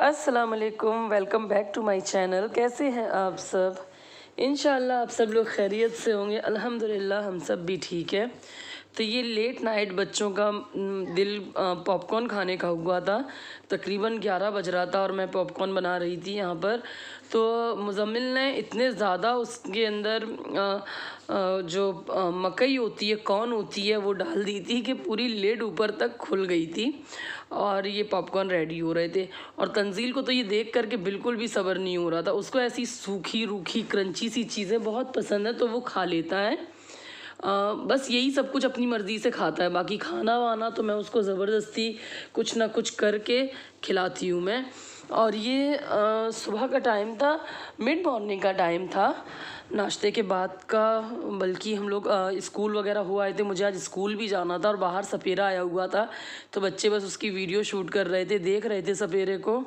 अस्सलाम वालेकुम, welcome back to my channel. कैसे हैं आप सब? इंशाल्लाह आप सब लोग खैरियत से होंगे। अल्हम्दुलिल्लाह हम सब भी ठीक है। तो ये लेट नाइट बच्चों का दिल पॉपकॉर्न खाने का हुआ था। तकरीबन 11 बज रहा था और मैं पॉपकॉर्न बना रही थी यहाँ पर। तो मुज़म्मिल ने इतने ज़्यादा उसके अंदर जो मकई होती है, कॉर्न होती है, वो डाल दी थी कि पूरी लेड ऊपर तक खुल गई थी और ये पॉपकॉर्न रेडी हो रहे थे। और तंजील को तो ये देख करके बिल्कुल भी सब्र नहीं हो रहा था। उसको ऐसी सूखी रूखी क्रंची सी चीज़ें बहुत पसंद है, तो वो खा लेता है। बस यही सब कुछ अपनी मर्ज़ी से खाता है। बाकी खाना वाना तो मैं उसको ज़बरदस्ती कुछ ना कुछ करके खिलाती हूँ मैं। और ये सुबह का टाइम था, मिड मॉर्निंग का टाइम था, नाश्ते के बाद का। बल्कि हम लोग स्कूल वगैरह हुआ आए थे। मुझे आज स्कूल भी जाना था और बाहर सपेरा आया हुआ था, तो बच्चे बस उसकी वीडियो शूट कर रहे थे, देख रहे थे सपेरे को।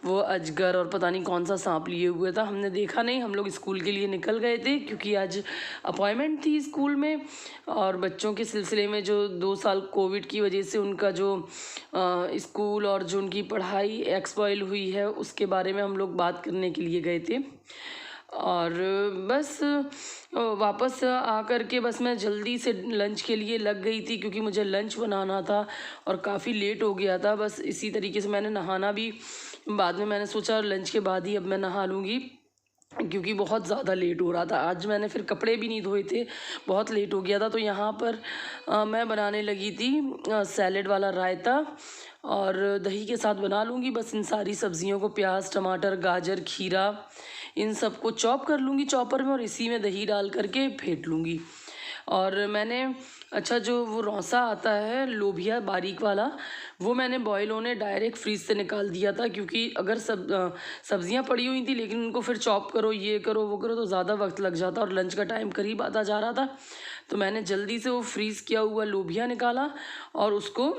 वो अजगर और पता नहीं कौन सा सांप लिए हुए था, हमने देखा नहीं। हम लोग स्कूल के लिए निकल गए थे क्योंकि आज अपॉइंटमेंट थी स्कूल में। और बच्चों के सिलसिले में जो 2 साल कोविड की वजह से उनका जो स्कूल और जो उनकी पढ़ाई एक्सपॉइल हुई है, उसके बारे में हम लोग बात करने के लिए गए थे। और बस वापस आकर के बस मैं जल्दी से लंच के लिए लग गई थी क्योंकि मुझे लंच बनाना था और काफ़ी लेट हो गया था। बस इसी तरीके से मैंने नहाना भी बाद में, मैंने सोचा लंच के बाद ही अब मैं नहा लूँगी क्योंकि बहुत ज़्यादा लेट हो रहा था। आज मैंने फिर कपड़े भी नहीं धोए थे, बहुत लेट हो गया था। तो यहाँ पर मैं बनाने लगी थी सैलेड वाला रायता और दही के साथ बना लूँगी। बस इन सारी सब्जियों को प्याज, टमाटर, गाजर, खीरा, इन सब को चॉप कर लूँगी चॉपर में और इसी में दही डाल करके फेंट लूँगी। और मैंने अच्छा जो वो रौसा आता है लोबिया बारीक वाला, वो मैंने बॉईल होने डायरेक्ट फ्रीज से निकाल दिया था क्योंकि अगर सब्जियां पड़ी हुई थी लेकिन उनको फिर चॉप करो, ये करो, वो करो, तो ज़्यादा वक्त लग जाता और लंच का टाइम करीब आता जा रहा था। तो मैंने जल्दी से वो फ्रीज़ किया हुआ लोबिया निकाला और उसको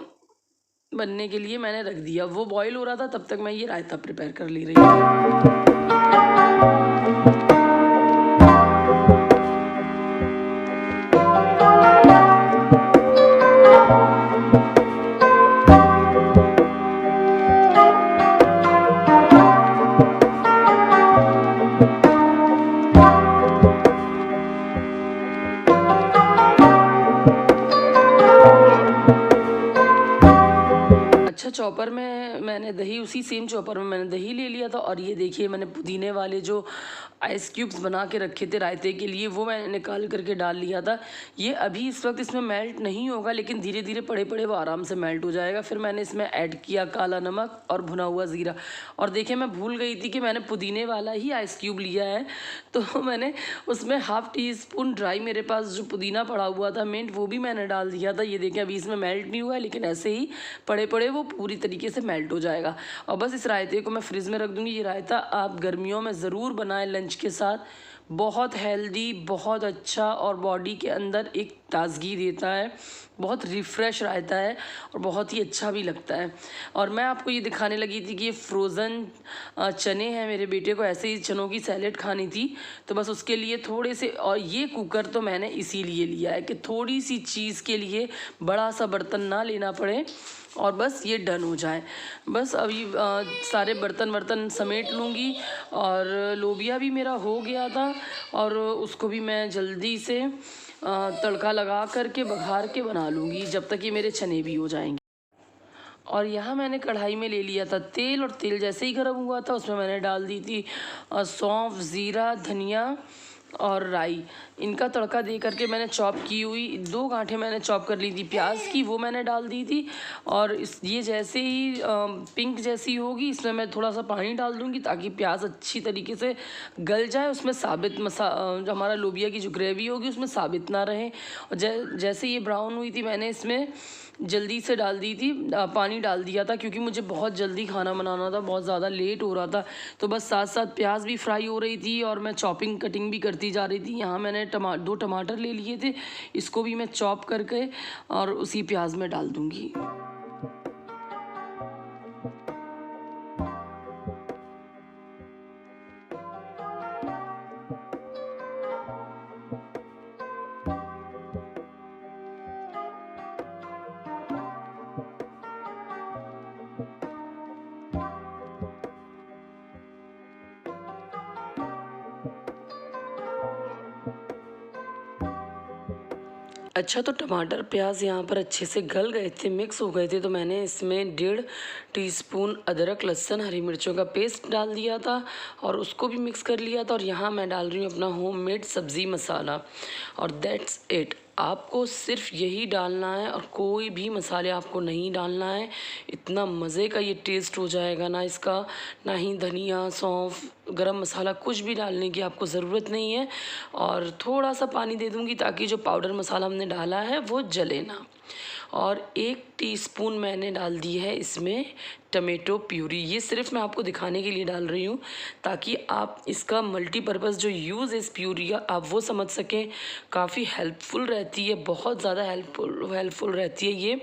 बनने के लिए मैंने रख दिया। वो बॉईल हो रहा था, तब तक मैं ये रायता प्रिपेयर कर ले रही हूँ। अच्छा चॉपर में मैंने दही, उसी सेम चॉपर में मैंने दही ले लिया था। और ये देखिए मैंने पुदीने वाले जो आइस क्यूब्स बना के रखे थे रायते के लिए, वो मैंने निकाल करके डाल लिया था। ये अभी इस वक्त इसमें मेल्ट नहीं होगा, लेकिन धीरे धीरे पड़े पड़े वो आराम से मेल्ट हो जाएगा। फिर मैंने इसमें ऐड किया काला नमक और भुना हुआ ज़ीरा। और देखिए मैं भूल गई थी कि मैंने पुदीने वाला ही आइस क्यूब लिया है, तो मैंने उसमें हाफ़ टी स्पून ड्राई, मेरे पास जो पुदीना पड़ा हुआ था मिंट, वो भी मैंने डाल दिया था। ये देखिए अभी इसमें मेल्ट नहीं हुआ है, लेकिन ऐसे ही पड़े पड़े वो पूरी तरीके से मेल्ट हो जाएगा। और बस इस रायते को मैं फ्रिज में रख दूँगी। ये रायता आप गर्मियों में ज़रूर बनाएं लंच के साथ। बहुत हेल्दी, बहुत अच्छा और बॉडी के अंदर एक ताज़गी देता है। बहुत रिफ़्रेश रायता है और बहुत ही अच्छा भी लगता है। और मैं आपको ये दिखाने लगी थी कि ये फ्रोज़न चने हैं, मेरे बेटे को ऐसे ही चनों की सैलेड खानी थी, तो बस उसके लिए थोड़े से, और ये कुकर तो मैंने इसीलिए लिया है कि थोड़ी सी चीज़ के लिए बड़ा सा बर्तन ना लेना पड़े और बस ये डन हो जाए। बस अभी सारे बर्तन समेट लूँगी। और लोबिया भी मेरा हो गया था और उसको भी मैं जल्दी से तड़का लगा करके बघार के बना लूँगी जब तक ये मेरे चने भी हो जाएंगे। और यहाँ मैंने कढ़ाई में ले लिया था तेल, और तेल जैसे ही गर्म हुआ था उसमें मैंने डाल दी थी सौंफ, ज़ीरा, धनिया और राई। इनका तड़का दे करके मैंने चॉप की हुई 2 गांठें मैंने चॉप कर ली थी प्याज की, वो मैंने डाल दी थी। और ये जैसे ही पिंक जैसी होगी, इसमें मैं थोड़ा सा पानी डाल दूँगी ताकि प्याज अच्छी तरीके से गल जाए, उसमें साबित जो हमारा लोबिया की जो ग्रेवी होगी उसमें साबित ना रहे। और जैसे ये ब्राउन हुई थी, मैंने इसमें जल्दी से डाल दी थी, पानी डाल दिया था क्योंकि मुझे बहुत जल्दी खाना बनाना था, बहुत ज़्यादा लेट हो रहा था। तो बस साथ साथ प्याज भी फ्राई हो रही थी और मैं चॉपिंग कटिंग भी करती जा रही थी। यहाँ मैंने 2 टमाटर ले लिए थे, इसको भी मैं चॉप करके और उसी प्याज में डाल दूँगी। अच्छा, तो टमाटर प्याज यहाँ पर अच्छे से गल गए थे, मिक्स हो गए थे, तो मैंने इसमें 1.5 टीस्पून अदरक लहसुन हरी मिर्चों का पेस्ट डाल दिया था और उसको भी मिक्स कर लिया था। और यहाँ मैं डाल रही हूँ अपना होममेड सब्ज़ी मसाला, और दैट्स इट। आपको सिर्फ यही डालना है और कोई भी मसाले आपको नहीं डालना है। इतना मज़े का ये टेस्ट हो जाएगा ना इसका, ना ही धनिया सौंफ गरम मसाला कुछ भी डालने की आपको ज़रूरत नहीं है। और थोड़ा सा पानी दे दूँगी ताकि जो पाउडर मसाला हमने डाला है वो जले ना। और 1 टीस्पून मैंने डाल दी है इसमें टमेटो प्यूरी। ये सिर्फ मैं आपको दिखाने के लिए डाल रही हूँ ताकि आप इसका मल्टीपर्पज़ जो यूज़ है इस प्यूरी का आप वो समझ सकें। काफ़ी हेल्पफुल रहती है, बहुत ज़्यादा हेल्पफुल रहती है ये।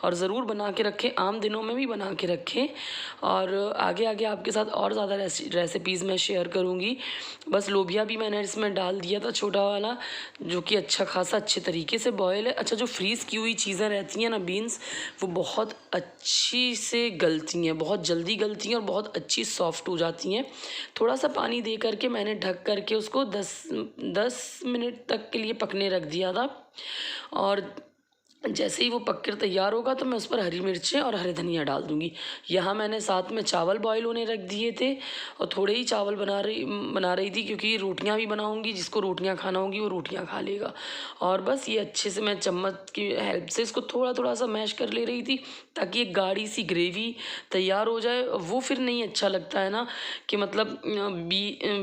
और ज़रूर बना के रखें, आम दिनों में भी बना के रखें। और आगे आगे आपके साथ और ज़्यादा रेसिपीज़ मैं शेयर करूँगी। बस लोबिया भी मैंने इसमें डाल दिया था छोटा वाला, जो कि अच्छा खासा अच्छे तरीके से बॉयल है। अच्छा, जो फ्रीज़ की हुई चीज़ें रहती हैं ना बीन्स, वो बहुत अच्छी से गलती हैं, बहुत जल्दी गलती हैं और बहुत अच्छी सॉफ्ट हो जाती हैं। थोड़ा सा पानी दे करके मैंने ढक करके उसको 10 मिनट तक के लिए पकने रख दिया था। और जैसे ही वो पक कर तैयार होगा तो मैं उस पर हरी मिर्चें और हरे धनिया डाल दूँगी। यहाँ मैंने साथ में चावल बॉयल होने रख दिए थे और थोड़े ही चावल बना रही थी, क्योंकि रोटियाँ भी बनाऊँगी, जिसको रोटियाँ खाना होंगी वो रोटियाँ खा लेगा। और बस ये अच्छे से मैं चम्मच की हेल्प से इसको थोड़ा थोड़ा सा मैश कर ले रही थी ताकि एक गाढ़ी सी ग्रेवी तैयार हो जाए। वो फिर नहीं अच्छा लगता है ना कि मतलब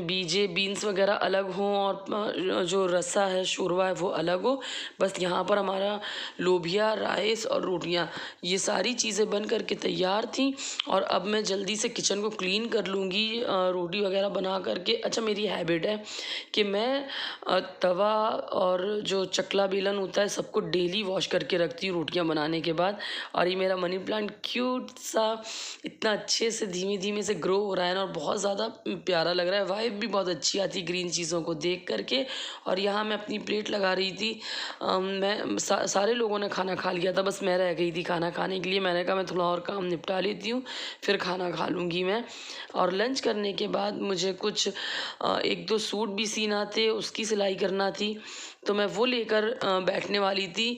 बीजे बीन्स वगैरह अलग हों और जो रसा है शोरवा है वो अलग हो। बस यहाँ पर हमारा लोबिया राइस और रोटियां ये सारी चीज़ें बन करके तैयार थी। और अब मैं जल्दी से किचन को क्लीन कर लूँगी रोटी वगैरह बना करके। अच्छा, मेरी हैबिट है कि मैं तवा और जो चकला बेलन होता है सबको डेली वॉश करके रखती हूँ रोटियां बनाने के बाद। और ये मेरा मनी प्लांट क्यूट सा इतना अच्छे से धीमे धीमे से ग्रो हो रहा है ना, और बहुत ज़्यादा प्यारा लग रहा है। वाइब भी बहुत अच्छी आती है ग्रीन चीज़ों को देख करके। और यहाँ मैं अपनी प्लेट लगा रही थी। मैं सारे लोगों ने खाना खा लिया था, बस मैं रह गई थी खाना खाने के लिए। मैंने कहा मैं थोड़ा और काम निपटा लेती हूँ, फिर खाना खा लूँगी मैं। और लंच करने के बाद मुझे कुछ 1-2 सूट भी सीना थे, उसकी सिलाई करना थी, तो मैं वो लेकर बैठने वाली थी।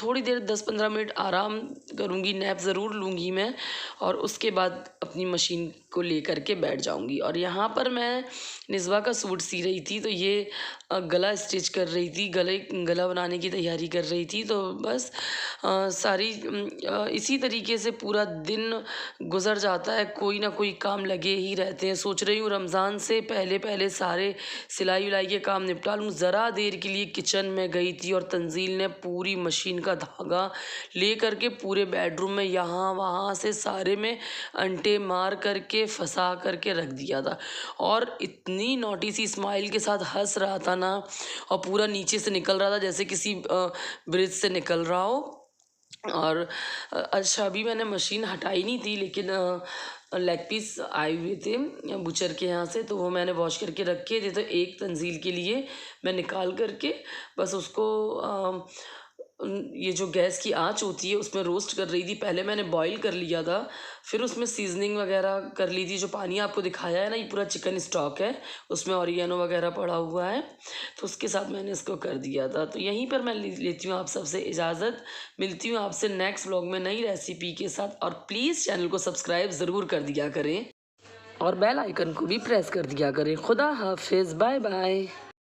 थोड़ी देर 10-15 मिनट आराम करूँगी, नैप ज़रूर लूँगी मैं, और उसके बाद अपनी मशीन को लेकर के बैठ जाऊँगी। और यहाँ पर मैं निज़वा का सूट सी रही थी, तो ये गला स्टिच कर रही थी, गला बनाने की तैयारी कर रही थी। तो बस इसी तरीके से पूरा दिन गुजर जाता है, कोई ना कोई काम लगे ही रहते हैं। सोच रही हूँ रमज़ान से पहले पहले सारे सिलाई उलाई के काम निपटा लूँ। ज़रा देर के लिए किचन में गई थी और तंजील ने पूरी मशीन का धागा ले करके पूरे बेडरूम में यहाँ वहाँ से सारे में अंटे मार करके फंसा करके रख दिया था। और इतनी नॉटी सी स्माइल के साथ हंस रहा था ना, और पूरा नीचे से निकल रहा था जैसे किसी ब्रिज से निकल रहा हो। और अच्छा, अभी मैंने मशीन हटाई नहीं थी, लेकिन लेग पीस आए हुए थे बुचर के यहाँ से, तो वो मैंने वॉश करके रखे थे। तो एक तंजील के लिए मैं निकाल करके बस उसको ये जो गैस की आंच होती है उसमें रोस्ट कर रही थी। पहले मैंने बॉईल कर लिया था, फिर उसमें सीजनिंग वगैरह कर ली थी। जो पानी आपको दिखाया है ना, ये पूरा चिकन स्टॉक है, उसमें ऑरिगेनो वगैरह पड़ा हुआ है, तो उसके साथ मैंने इसको कर दिया था। तो यहीं पर मैं लेती हूँ आप सबसे इजाज़त। मिलती हूँ आपसे नेक्स्ट व्लॉग में नई रेसिपी के साथ। और प्लीज़ चैनल को सब्सक्राइब ज़रूर कर दिया करें और बेल आइकन को भी प्रेस कर दिया करें। खुदा हाफिज़, बाय बाय।